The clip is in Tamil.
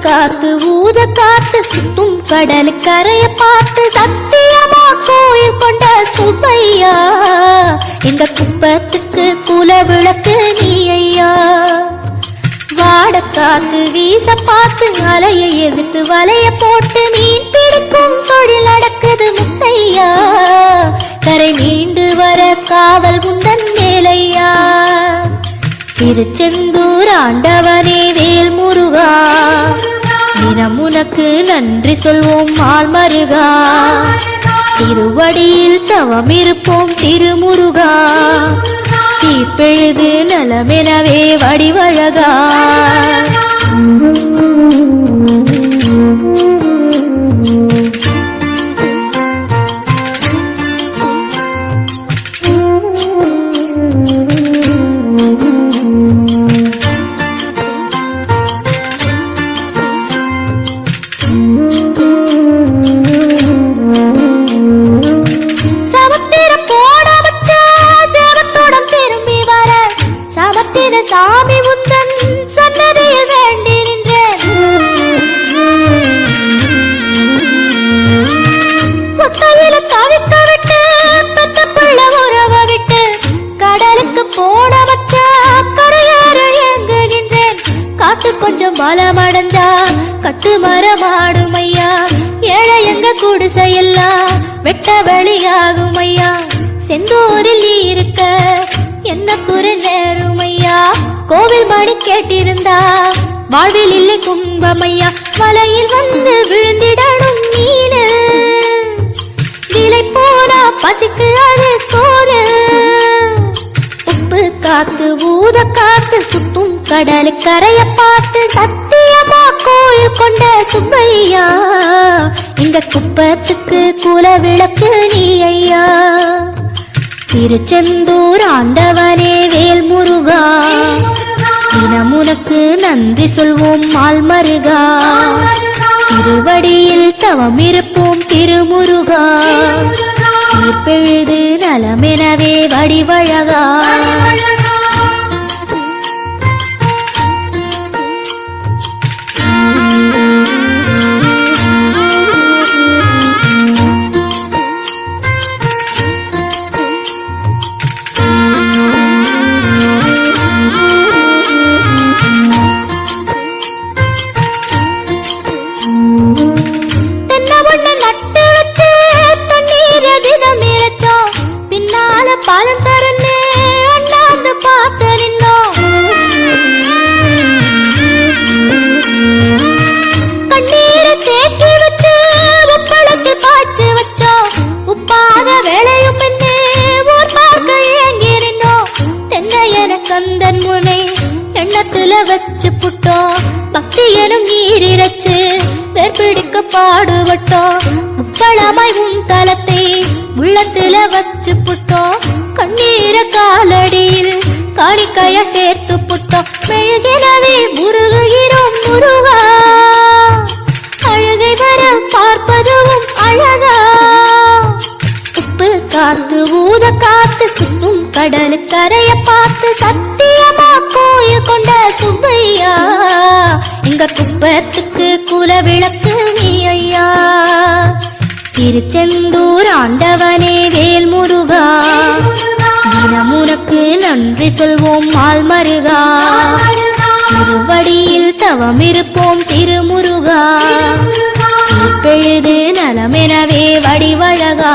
காத்து ஊத காத்து சுத்தும் கடல் கரைய பார்த்து சத்தியமா கோயில் கொண்ட சுப்பையா இந்த குப்பத்துக்கு குல விளக்கு நீ ஐயா. வாட காத்து வீச பார்த்து அலைய எதிர்த்து வலைய போட்டு மீன் பிடிக்கும் தொழில் நடக்குது முத்தையா. கரை மீண்டு வர காவல் உந்தன் மேலையா. திருச்செந்தூர் ஆண்டவனே வேல் முருகா தினம் உனக்கு நன்றி சொல்வோம் மால் மருகா. திருவடியில் தவம் இருப்போம் திருமுருகா. தீப்பெழுது நலமெனவே வடிவழகா. சாமி உந்தன் சன்னதியில் வேண்டி நின்றேன். ஒத்தையில தவிக்க விட்டு பெத்த பிள்ளை உறவ விட்டு கடலுக்கு போட வச்ச கரையாறு ஏங்குகின்றேன். காத்து கொஞ்சம் பலமடைஞ்சா கட்டு மரமாடும் ஐயா. ஏழை எங்க குடிசையெல்லாம் வெட்ட வெளியாகும் ஐயா. செந்தூரில் நீ இருக்க என்ன குறை நேரும் ஐயா. கோவில் மணி கேட்டிருந்தா வாழ்வில் இல்லை கும்பமையா. மலையில் வந்து விழுந்திடணும் மீனு விலை போனா பசிக்கு அது சோறு. உப்பு காத்து ஊத காத்து சுத்தும் கடல் கரைய பார்த்து சத்தியமா கோயில் கொண்ட சுப்பையா இந்த குப்பத்துக்கு குல விளக்கு நீ ஐயா. திருச்செந்தூர் ஆண்டவனே வேல் முருகா தினம் உனக்கு நன்றி சொல்வோம் மால் மருகா. திருவடியில் தவம் இருப்போம் திருமுருகா. தீப்பெழுது நலமெனவே வடிவழகா. பாலம் தரனே அண்ணாந்து பார்த்து நின்னோம். கண்ணீரை தேக்கி வச்சு உப்பளத்தில் பாய்ச்சி வச்சோம். உப்பாக வேலையும் என்ன ஊர் பார்க்க ஏங்கி நின்னோம். தென்னை என கந்தன் முனை எண்ணத்துல வச்சு புட்டோம். பக்தி எனும் நீரிரச்சு வேர்பிடிக்க பாடுபட்டோம். முப்பளமாய் உன் தலத்தை உள்ளத்துல வச்சு புட்டோம். கண்ணீர காலடியில் காணிக்கைய சேர்த்து புட்டோம். மெழுகினவே முருகுகிறோம் முருகா. அழுகை வர பார்ப்பதும் அழகா. உப்பு காத்து ஊத காத்து சுத்தும் கடல் கரைய பார்த்து சத்தியமா கோயில் கொண்ட சுப்பையா இங்க குப்பத்துக்கு குல விளக்கு நீ ஐயா. திருச்செந்தூர் ஆண்டவனே வேல் முருகா தினம் உனக்கு நன்றி சொல்வோம் மால் மருகா. திருவடியில் தவம் இருப்போம் திருமுருகா. தீப்பெழுது நலமெனவே வடிவழகா.